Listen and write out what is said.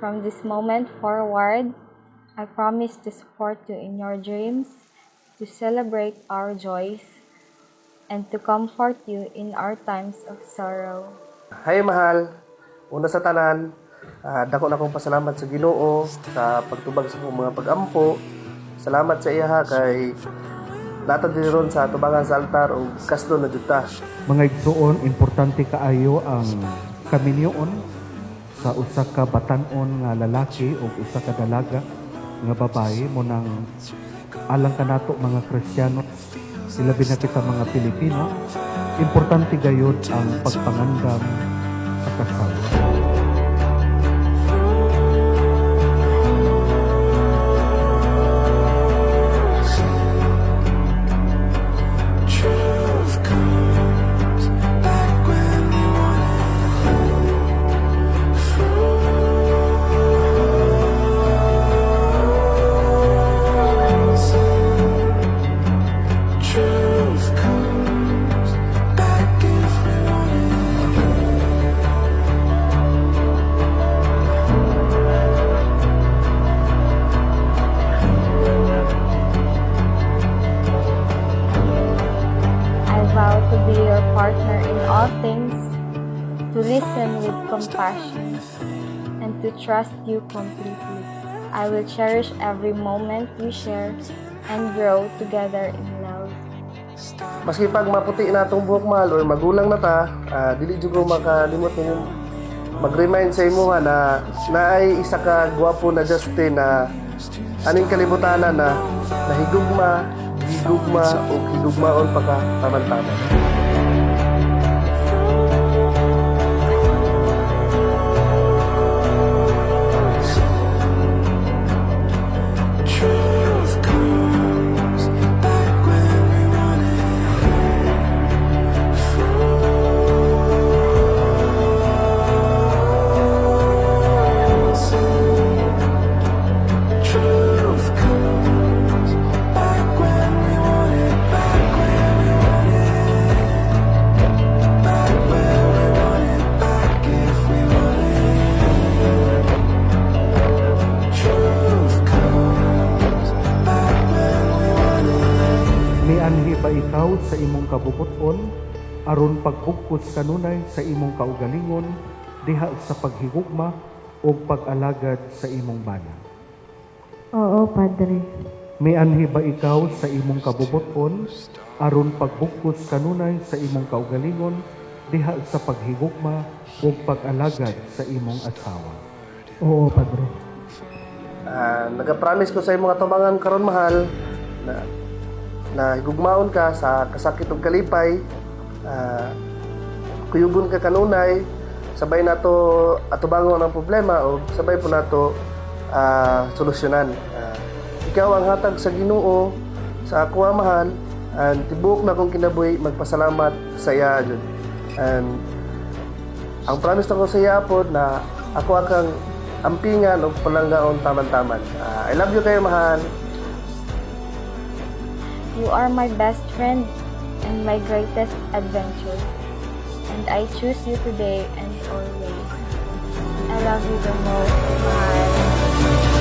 From this moment forward, I promise to support you in your dreams, to celebrate our joys, and to comfort you in our times of sorrow. Hay mahal, una sa tanan, dako na akong pasalamat sa Ginoo sa pagtubag sa akong mga pag-ampo. Salamat sa iya kay natad din ron sa tubangan sa altar o kasdo na juta. Mga igsuon, importante kaayo ang kaminyoon sa usa ka batan-on nga lalaki o usa ka dalaga nga babae mo nang alang kanato mga Kristiyano, ilabi na kita mga Pilipino, importante gayud ang pagpangandam sa kasal. To be your partner in all things, to listen with compassion, and to trust you completely. I will cherish every moment we share and grow together in love. Maski pag maputi na itong buhok mahal or magulang na ta, dili jud ko makalimot ninyo mag-remind sa imo na naay isa ka gwapo na Justin na aning kalibutanan na nahigugma, higugma o higugmaon pa ka taman-taman. Mianhi ba ikaw sa imong kabubuton aron pagbugkos kanunay sa imong kaugalingon diha sa paghigugma o pag-alagad sa imong bana? Oo, Padre. Mianhi ba ikaw sa imong kabubuton aron pagbugkos kanunay sa imong kaugalingon diha sa paghigugma o pag-alagad sa imong asawa? Oo, Padre. Nagapromise ko sa imong atubangan karon mahal na higugmaon ka sa kasakit ug kalipay, kuyugon ka kanunay, sabay nato atubangon ang problema o sabay po nato solusyonan. Ikaw ang hatag sa Ginoo sa ako mahal, and tibuok na kong kinabuhi magpasalamat sa iya jud. And ang promise ko sa iya pod na ako akang ampingan o palanggaon taman-taman. I love you kayo mahal. You are my best friend and my greatest adventure, and I choose you today and always. I love you the most, mahal.